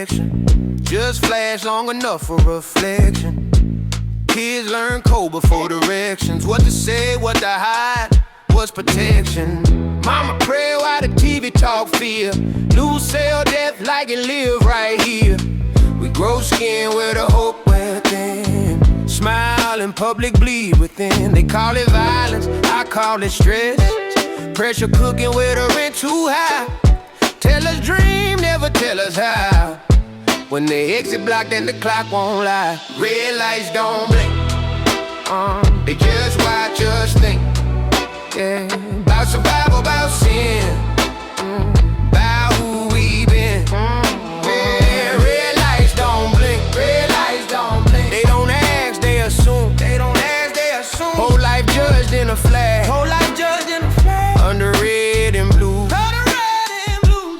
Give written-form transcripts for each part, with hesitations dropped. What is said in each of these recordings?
protection. Just flash long enough for reflection. Kids learn code before directions. What to say, what to hide, what's protection. Mama pray while the TV talk fear. Lose cell death like it live right here. We grow skin with a hope within. Smile in public, bleed within. They call it violence, I call it stress. Pressure cooking with a rent too high. Tell us dream, never tell us how. When they exit block, then the clock won't lie. Red lights don't blink. They just watch us think. Yeah, about survival, about sin, about who we been. Yeah, red lights don't blink. Red lights don't blink. They don't ask, they assume. They don't ask, they assume. Whole life judged in a flag. Whole life judged in a flag. Under red and blue. Under red and blue.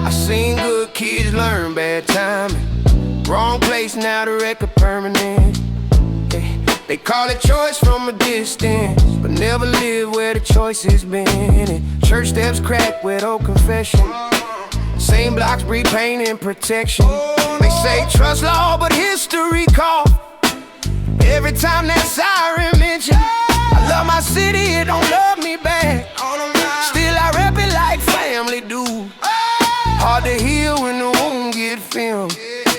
I seen good kids learn bad timing. Wrong place, now the record permanent. They call it choice from a distance, but never live where the choice has been. And church steps cracked with old confession. Same blocks breed pain and protection. They say trust law, but history call. Every time that siren mention, I love my city, it don't love me back. Still I rep it like family do. Hard to heal when the wound get filmed,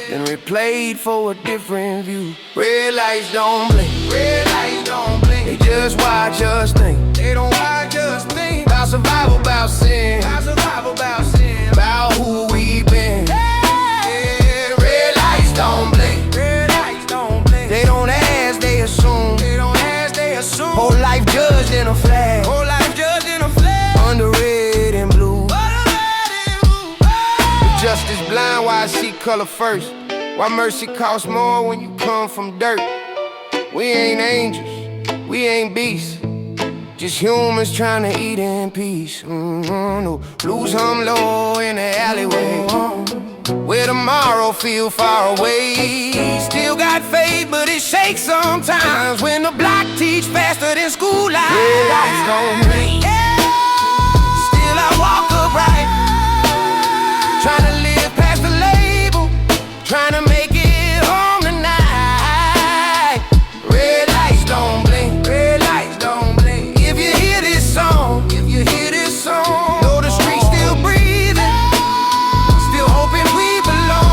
then replayed for a different view. Red lights don't blink. Red lights don't blink. They just watch us think. They don't watch us think. About survival, about sin. About survival, about sin. About who we been. Yeah, red lights don't blink. Red lights don't blink. They don't ask, they assume. They don't ask, they assume. Whole life judged in a flag. Whole life judged in a flag. Under red and blue. Under red and blue. The justice blind, why I see color first. Why mercy costs more when you come from dirt? We ain't angels, we ain't beasts, just humans trying to eat in peace. No, blues hum low in the alleyway, where tomorrow feel far away. Still got faith, but it shakes sometimes when the block teach faster than school life. Red lights don't blink. Still I walk upright, trying to live past the label, trying to make it home tonight. Red lights don't blink. Red lights don't blink. If you hear this song, if you hear this song, know the streets still breathing, still hoping we belong.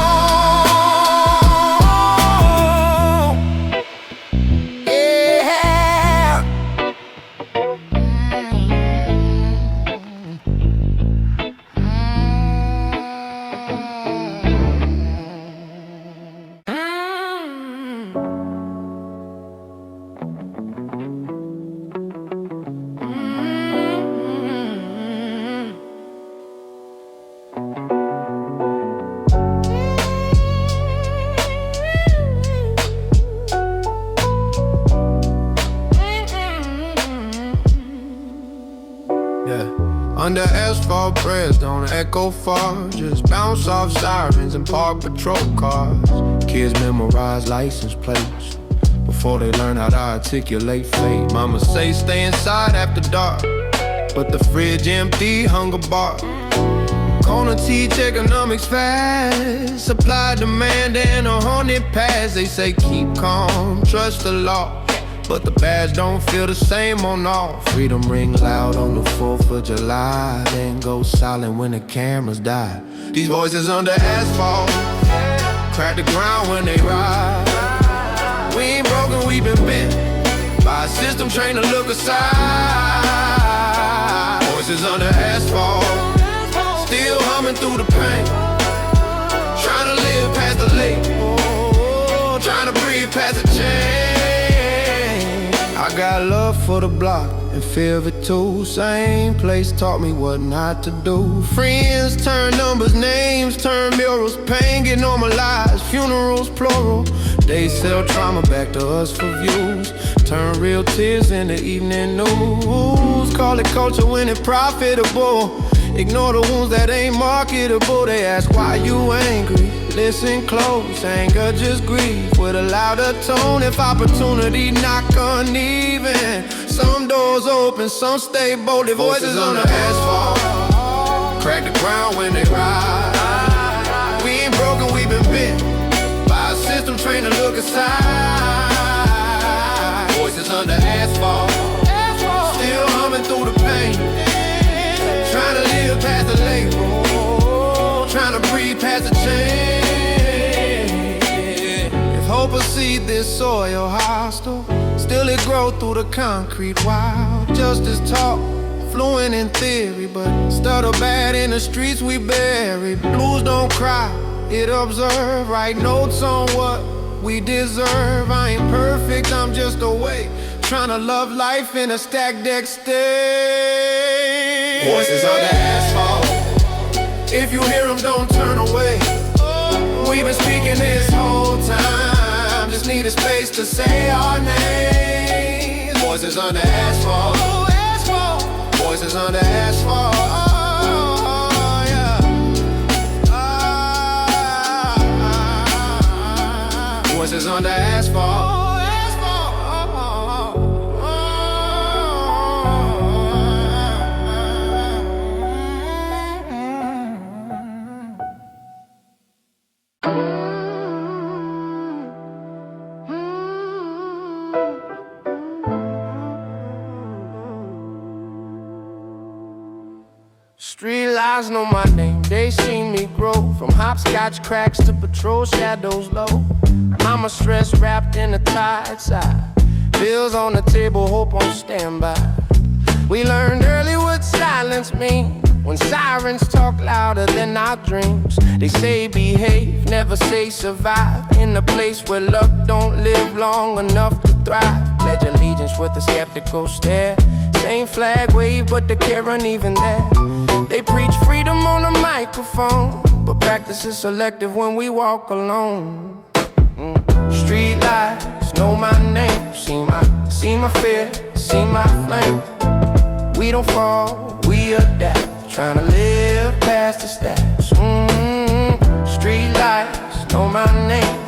Yeah. Under asphalt, prayers don't echo far. Just bounce off sirens and park patrol cars. Kids memorize license plates before they learn how to articulate fate. Mama say stay inside after dark, but the fridge empty, hunger bar. Gonna teach economics fast, supply, demand, and a haunted past. They say keep calm, trust the law, but the badge don't feel the same on all. Freedom ring loud on the 4th of July, then go silent when the cameras die. These voices under asphalt crack the ground when they ride. We ain't broken, we been bent by a system trained to look aside. Voices under asphalt, still humming through the pain, trying to live past the lake, trying to breathe past the chain. I got love for the block and fear of it too. Same place taught me what not to do. Friends turn numbers, names turn murals. Pain get normalized, funerals plural. They sell trauma back to us for views, turn real tears into evening news. Call it culture when it's profitable. Ignore the wounds that ain't marketable. They ask why you angry, listen close. Anger just grief with a louder tone. If opportunity knock uneven, some doors open, some stay bold. Their voices on the asphalt crack the ground when they ride. We chance to change. If hope will seed this soil hostile, still it grow through the concrete wild. Justice talk, fluent in theory, but stutter bad in the streets we bury. Blues don't cry, it observe. Write notes on what we deserve. I ain't perfect, I'm just awake, trying to love life in a stacked deck state. Voices on the asphalt, if you hear them, don't turn away. We've been speaking this whole time, just need a space to say our names. Voices on the asphalt, voices on the asphalt, yeah. Voices on the asphalt. Street lights know my name, they see me grow. From hopscotch cracks to patrol shadows low. Mama stress wrapped in a tight side, bills on the table, hope on standby. We learned early what silence means, when sirens talk louder than our dreams. They say behave, never say survive, in a place where luck don't live long enough to thrive. Pledge allegiance with a skeptical stare, same flag wave but the care ain't even there. They preach freedom on a microphone, but practice is selective when we walk alone. Street lights know my name, see my fear, see my flame. We don't fall, we adapt, trying to live past the stats. Street lights know my name.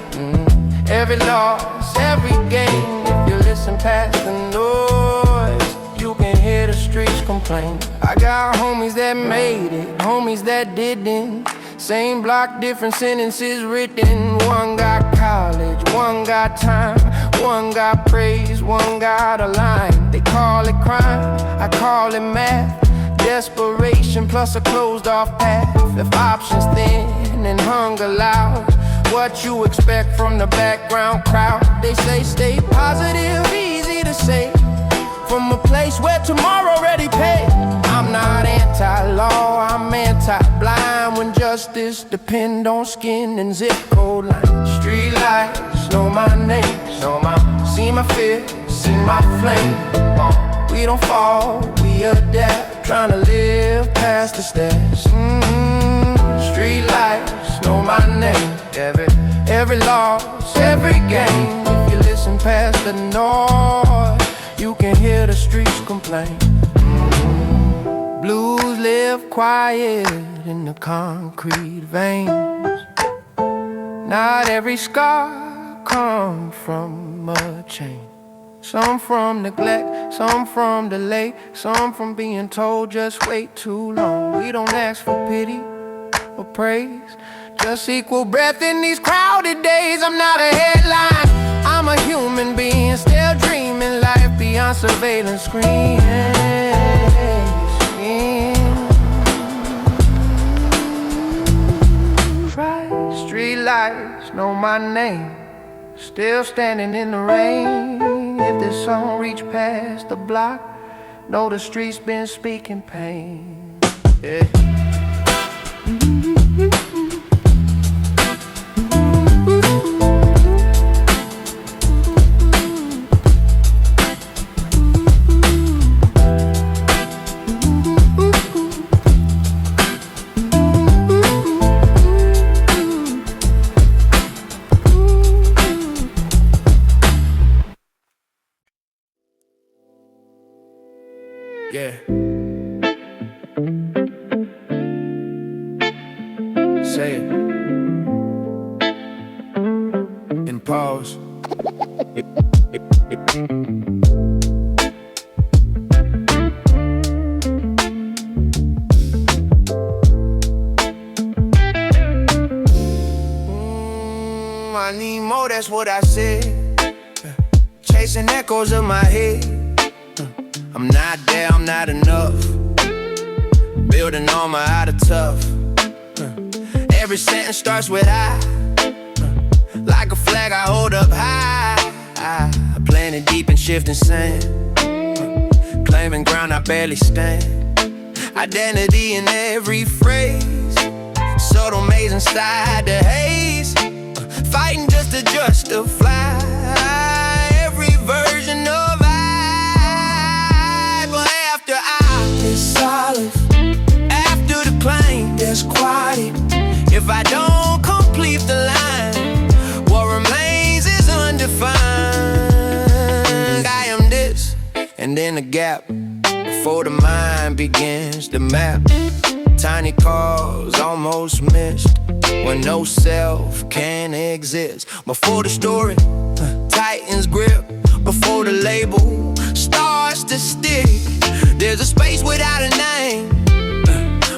Every loss, every gain. If you listen past the noise, you can hear the streets complain. I got homies that made it, homies that didn't. Same block, different sentences written. One got college, one got time, one got praise, one got a line. They call it crime, I call it math. Desperation plus a closed off path. If options thin and hunger loud, what you expect from the background crowd? They say stay positive, easy to say, from a place where tomorrow already paid. I'm not anti-law, I'm anti-blind. When justice depend on skin and zip code lines. Street lights know my name, see my fear, see my flame. We don't fall, we adapt, trying to live past the stats. Street lights know my name. Every loss, every game. If you listen past the noise, you can hear the streets complain. Blues live quiet in the concrete veins. Not every scar come from a chain. Some from neglect, some from delay, some from being told just wait too long. We don't ask for pity or praise, just equal breath in these crowded days. I'm not a headline, I'm a human being, still dreaming life beyond surveillance screens. Street lights know my name, still standing in the rain. If this song reach past the block, know the streets been speaking pain. Yeah. Yeah. Say it. And pause. I need more, that's what I said. Chasing echoes of my head. I'm not there, I'm not enough. Building armor out of tough. Every sentence starts with I. Like a flag I hold up high. I planted deep in shifting sand. Claiming ground I barely stand. Identity in every phrase. Subtle maze inside the haze. Fighting just to justify every version of I. But after I is solid, after the claim there's quiet. If I don't complete the line, what remains is undefined. I am this, and then a gap before the mind begins to map. Tiny calls almost missed when no self can exist. Before the story tightens grip, before the label starts to stick, there's a space without a name,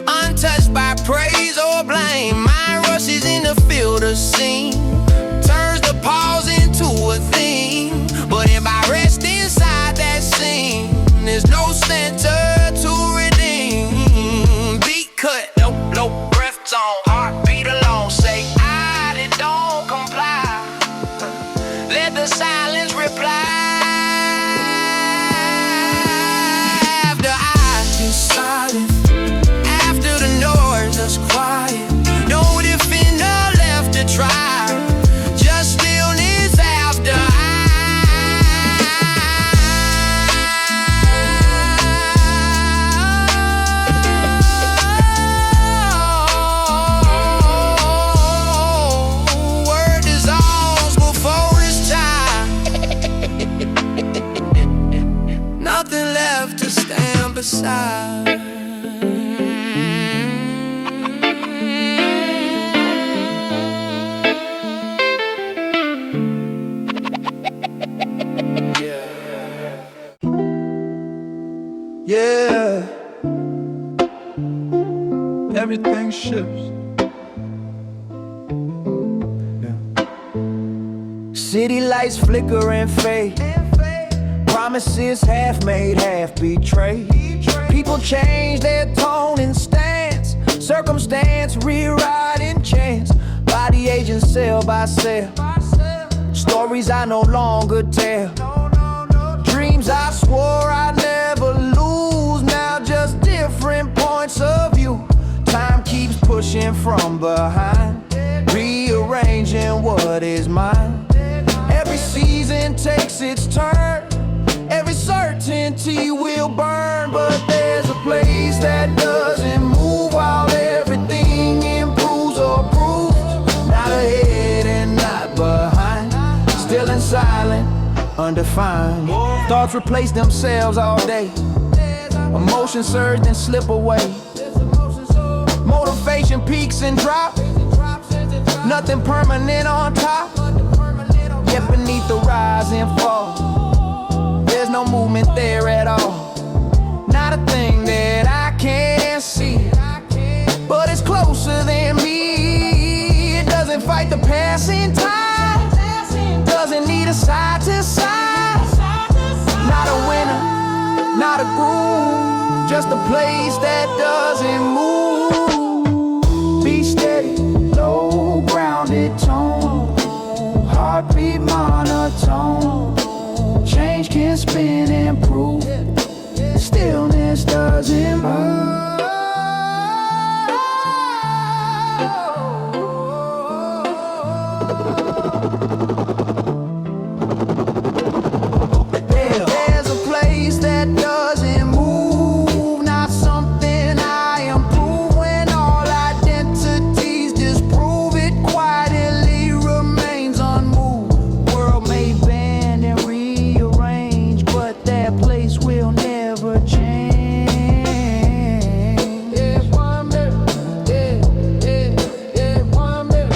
untouched by praise or blame. Mind rushes in the field of scene, turns the pause into a theme. But if I rest inside that scene, there's no center to redeem. Beat cut, no breath zone, heartbeat alone. Say I that don't comply. Let the silence reply. After I is silent, after the noise is quiet, no defender left to try. Just stillness after I. Word dissolves before it's time. Nothing left to stand beside. Yeah, everything shifts. Yeah. City lights flicker and fade. Promises half made, half betrayed. People change their tone and stance. Circumstance rewriting chance. Body aging cell by cell. Stories I no longer tell. Dreams I swore I'd never lose. Now just different points of view. Time keeps pushing from behind, rearranging what is mine. Every season takes its turn. Every certainty will burn. But there's a place that doesn't move while everything improves or proves. Not ahead and not behind. Still and silent, undefined. Thoughts replace themselves all day. Emotions surge and slip away. Motivation peaks and drops. Nothing permanent on top. Yet beneath the rise and fall, there's no movement there at all. Not a thing that I can't see, but it's closer than me. It doesn't fight the passing time. Doesn't need a side to side. Not a winner, not a groove, just a place that doesn't move. Be steady, low grounded tone, heartbeat monotone. Change can spin and prove, stillness doesn't move. There's a place that doesn't move, not something I improve. When all identities disprove, it quietly remains unmoved. World may bend and rearrange, but that place will never change. Yeah, one minute. Yeah, 1 minute.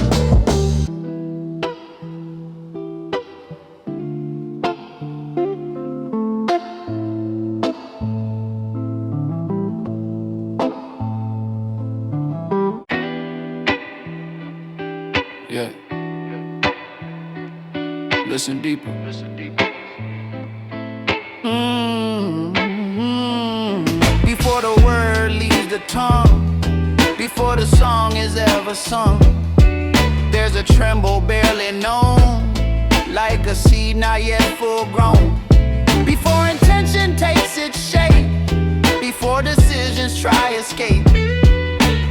Yeah. Listen deeper. Before the word leaves the tongue, before the song is ever sung. There's a tremble barely known, like a seed not yet full grown. Before intention takes its shape, before decisions try escape,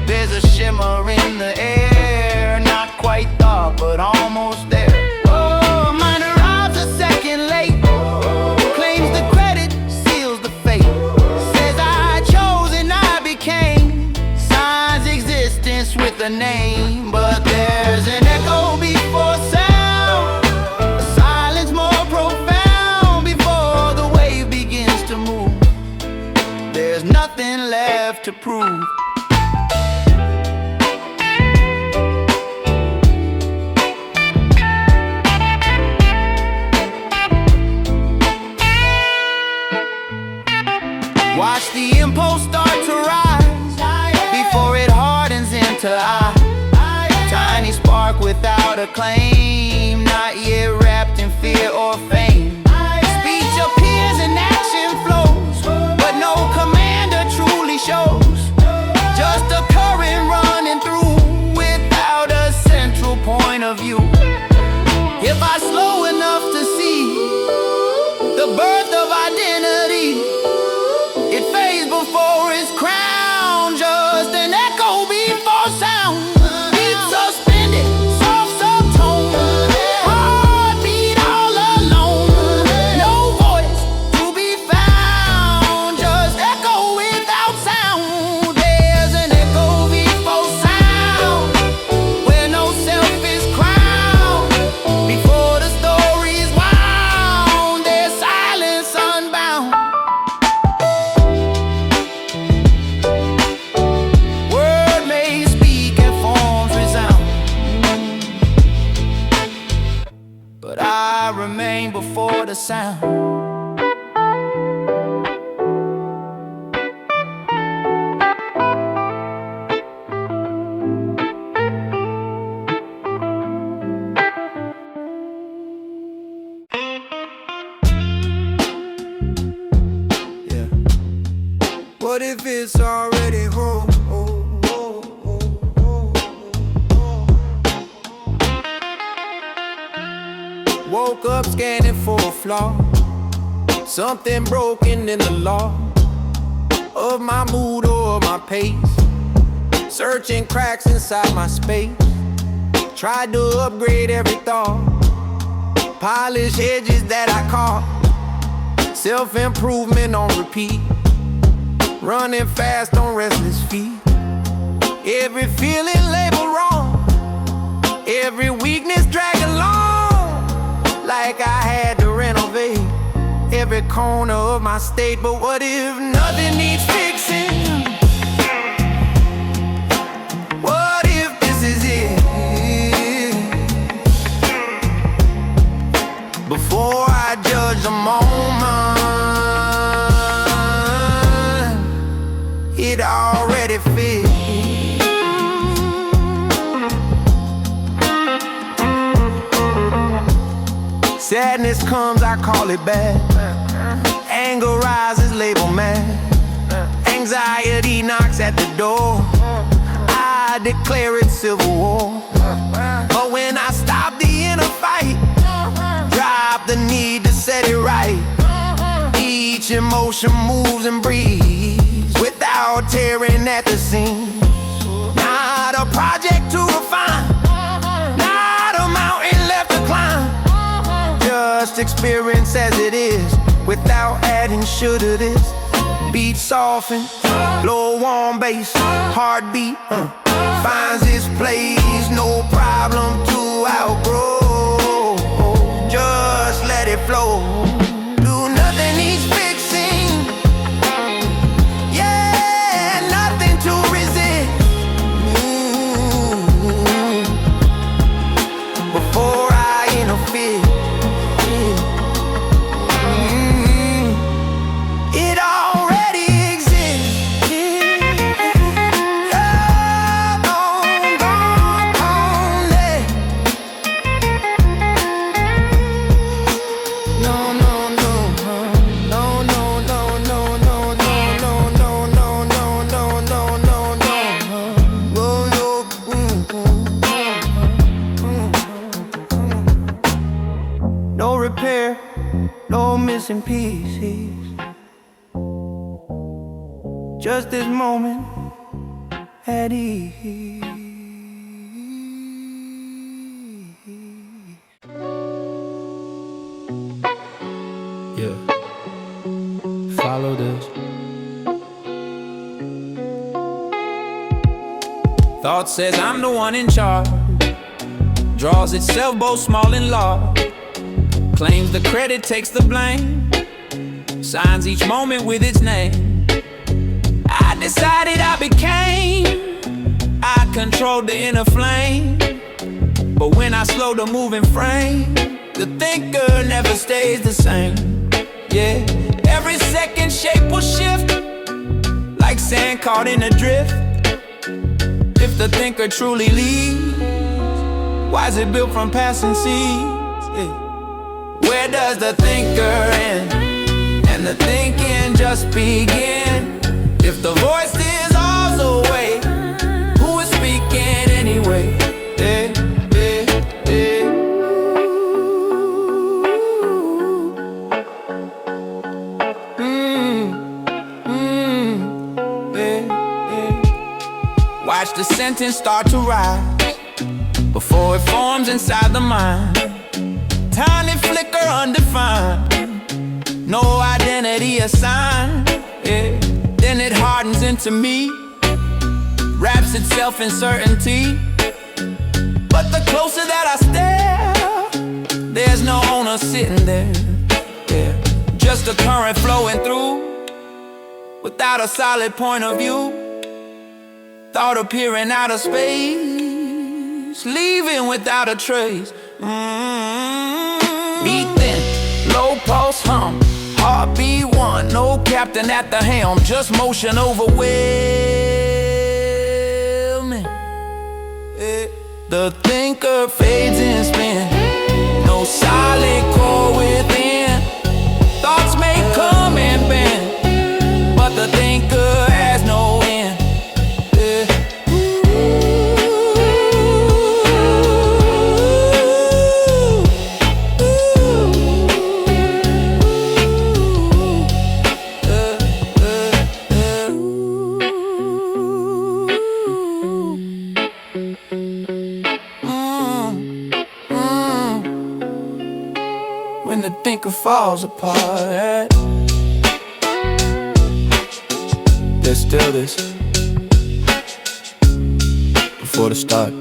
there's a shimmer in the air, not quite thought, but almost there. Oh, mine arrives a second late, claims the credit, seals the fate, says I chose and I became, signs existence with a name. But there's an echo before sound, a silence more profound before the wave begins to move. There's nothing left to prove. Watch the impulse start to rise before it hardens into I. Tiny spark without a claim, not yet wrapped in fear or fame. Speech appears and action flows, but no commander truly shows. Just a current running through without a central point of view. If I slow enough to see the birth of identity, it fades before it's crowned, just an echo before sound. Beat suspended, soft subtone, heartbeat all alone. No voice to be found, just echo without sound. There's an echo before sound, where no self is crowned. Before the story's wound, there's silence unbound. Word may speak and forms resound, but I remain before the sound. Yeah. What if it's already home? Woke up scanning for a flaw, something broken in the law of my mood or my pace. Searching cracks inside my space, tried to upgrade every thought, polish edges that I caught, self-improvement on repeat, running fast on restless feet. Every feeling labeled wrong, every weakness dragged along, like I had to renovate every corner of my state. But what if nothing needs fixing? What if this is it? Before I judge the moment, it already fits. Sadness comes, I call it bad. Anger rises, label mad. Anxiety knocks at the door, I declare it civil war. But when I stop the inner fight, drop the need to set it right, each emotion moves and breathes without tearing at the seams. Not a project to refine, not a mountain left to climb, just experience as it is, without adding shoulda this. Beat soften, blow warm bass, heartbeat finds its place, no problem to outgrow. Just let it flow. Do nothing needs fixing, yeah, nothing to resist. Before I interfere, it already exists. Gone, gone, gone, repair, no missing pieces. Just this moment at ease. Yeah. Follow this. Thought says I'm the one in charge. Draws itself both small and large. Claims the credit, takes the blame. Signs each moment with its name. I decided I became. I controlled the inner flame. But when I slow the moving frame, the thinker never stays the same. Yeah, every second shape will shift, like sand caught in a drift. If the thinker truly leads, why is it built from passing seeds? Yeah. Where does the thinker end and the thinking just begin? If the voice is all the way, who is speaking anyway? Yeah, yeah, yeah. Yeah, yeah. Watch the sentence start to rise before it forms inside the mind. Tiny flicker undefined, no identity assigned. Yeah. Then it hardens into me, wraps itself in certainty. But the closer that I stare, there's no owner sitting there. Yeah. Just a current flowing through, without a solid point of view. Thought appearing out of space, leaving without a trace. Beat thin, low pulse hum, heartbeat one, no captain at the helm, just motion overwhelming. The thinker fades and spins, no solid core within. Thoughts may come and bend, but the thinker has no end. When the thinker falls apart, there's still this before the start.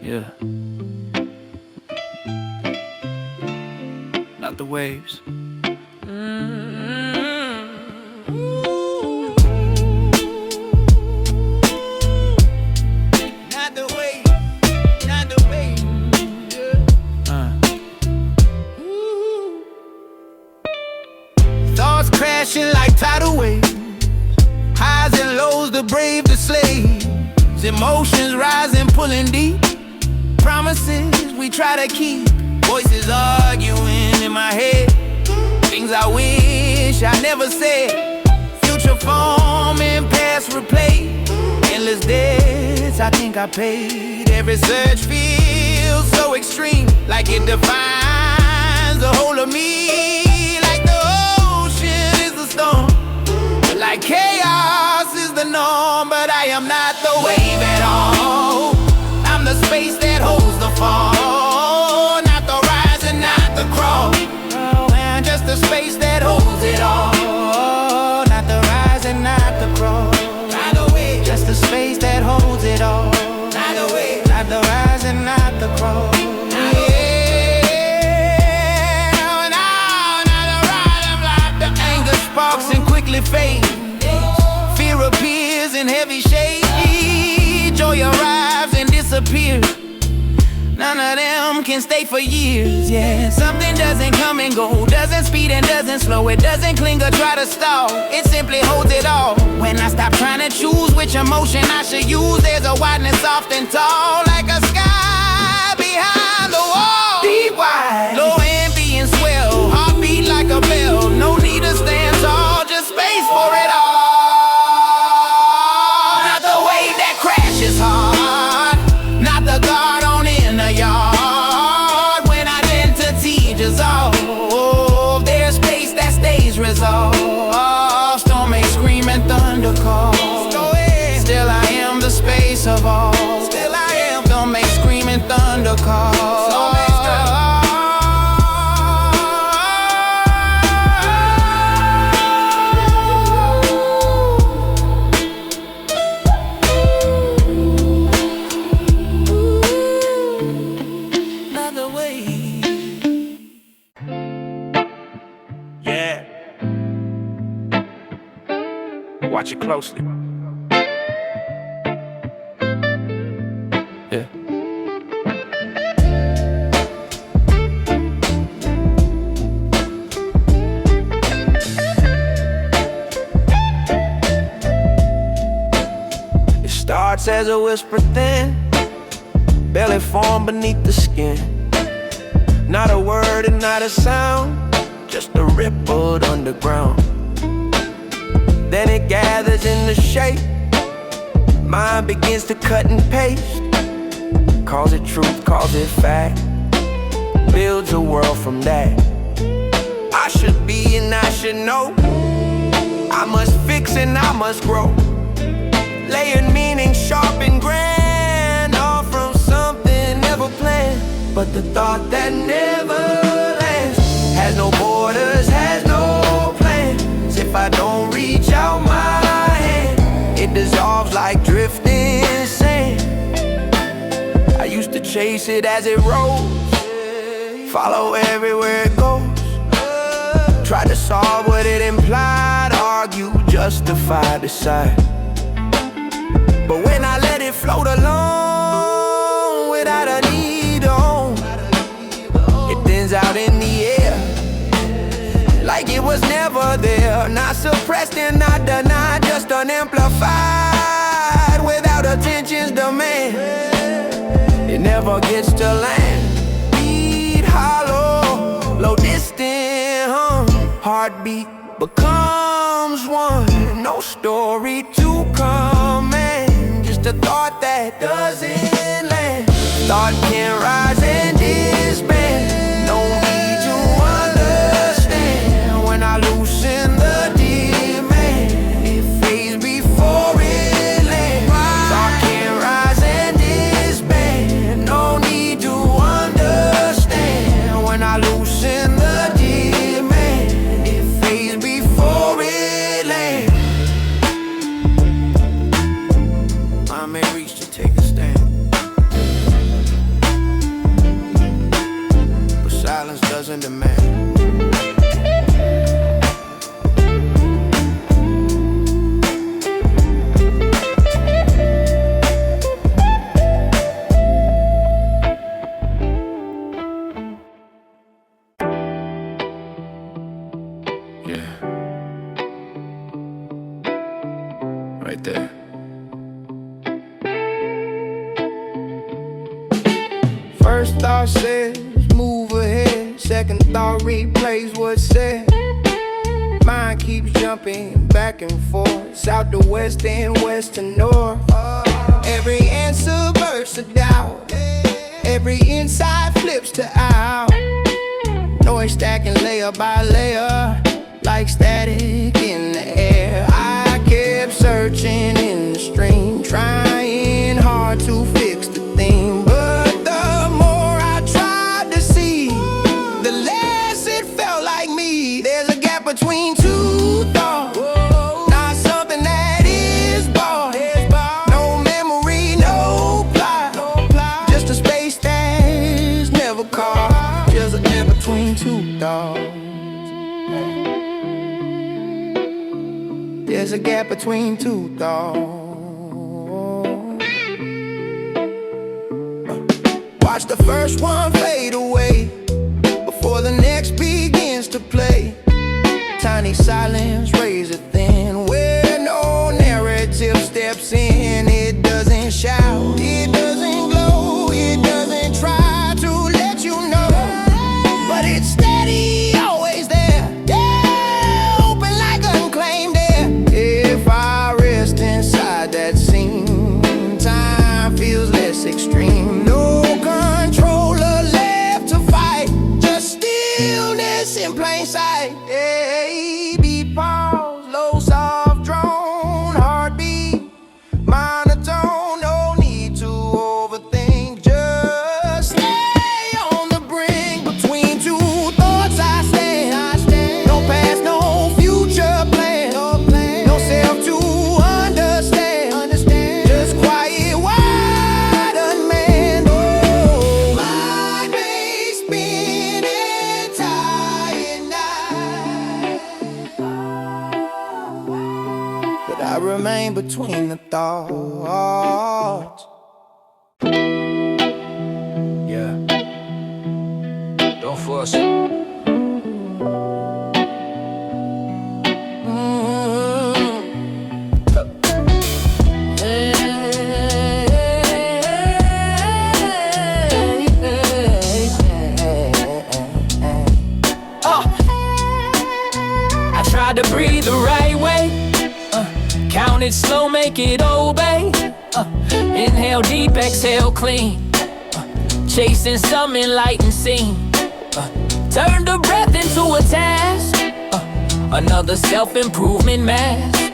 Yeah. Not the waves. Not the wave, not the wave. Yeah. Thoughts crashing like tidal waves, highs and lows, the brave, the slaves. Emotions rising, pulling deep. Promises we try to keep. Voices arguing in my head, things I wish I never said. Future forming, past replay. Endless debts I think I paid. Every search feels so extreme, like it defines the whole of me. Like the ocean is the storm, like chaos is the norm. But I am not the wave at all. I'm the space that holds the fall, not the rise and not the crawl. And just the space that holds it all, not the rise and not the crawl. Not the way, just the space that holds it all. Not the way, not the rise and not the crawl. Sparks and quickly fade. Fear appears in heavy shade. Joy arrives and disappears. None of them can stay for years. Yeah, something doesn't come and go, doesn't speed and doesn't slow. It doesn't cling or try to stall, it simply holds it all. When I stop trying to choose which emotion I should use, there's a wideness soft and tall, like a sky behind never call. Another way. Yeah. Watch it closely. Yeah. It starts as a whisper thin, barely formed beneath the skin. Not a word and not a sound, just a rippled underground. Then it gathers in the shape, mind begins to cut and paste. Calls it truth, calls it fact, builds a world from that. I should be and I should know, I must fix and I must grow. Layered meaning, sharp and grand, all from something never planned. But the thought that never lands has no borders, has no plans. If I don't reach out my hand, it dissolves like drifting sand. I used to chase it as it rose, follow everywhere it goes. Tried to solve what it implied, argue, justify, decide. But when I let it float along without a need on, it thins out in the air like it was never there. Not suppressed and not denied, just unamplified without attention's demand. It never gets to land. Beat hollow, low distant hum. Heartbeat becomes one. No story to command, just a thought that doesn't land. Thought can rise and disband. No need to understand. When I loosen the demand, it fades before it lands. Thought can rise and disband. No need to understand. When I loosen the demand, it fades before it lands. I may reach to take a stand, but silence doesn't demand. Yeah. Right there. First thought says move ahead, second thought replays what's said. Mind keeps jumping back and forth, south to west and west to north. Every answer bursts of doubt, every insight flips to out. Noise stacking layer by layer, like static in the air. I kept searching in the stream, trying hard to fix the thing. But the more I tried to see, the less it felt like me. There's a gap between two thoughts, not something that is bought. No memory, no plot, just a space that's never caught. Just a gap between two thoughts. There's a gap between two thoughts. Watch the first one fade away before the next begins to play. Tiny silence, razor thin, where no narrative steps in. It doesn't shout, it doesn't glow, it doesn't try to let you know, but it's steady, always there. Yeah, open like unclaimed air. If I rest inside that scene, time feels less extreme. No controller left to fight, just stillness in plain sight. Hey, beat pause, low of thoughts. Yeah. Don't force it. I tried to breathe the right way. Count it slow, make it obey. Inhale deep, exhale clean. Chasing some enlightened scene. Turn the breath into a task. Another self-improvement mask.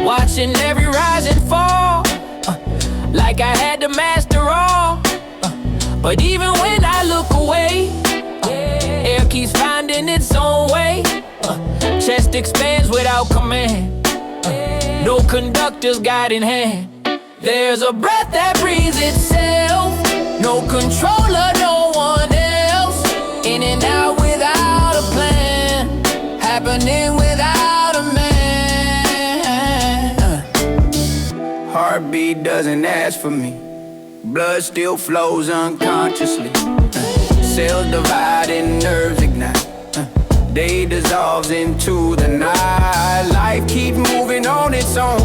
Watching every rise and fall. Like I had to master all. But even when I look away, air keeps finding its own way. Chest expands without command. No conductor's guiding hand. There's a breath that breathes itself. No controller, no one else. In and out without a plan. Happening without a man. Heartbeat doesn't ask for me. Blood still flows unconsciously. Cells divide and nerves ignite. Day dissolves into the night. Life keeps moving on its own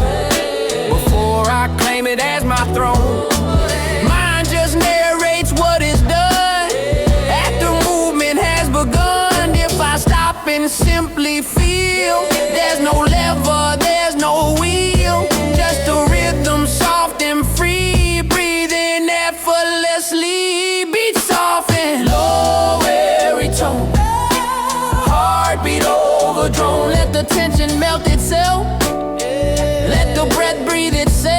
before I claim it as my throne. Mind just narrates what is done after movement has begun. If I stop and simply feel, there's no lever, there's no wheel, just a rhythm soft and free, breathing effortlessly. Beat soft and low every tone. Heartbeat overdrawn, let the tension melt itself. Let the breath breathe itself.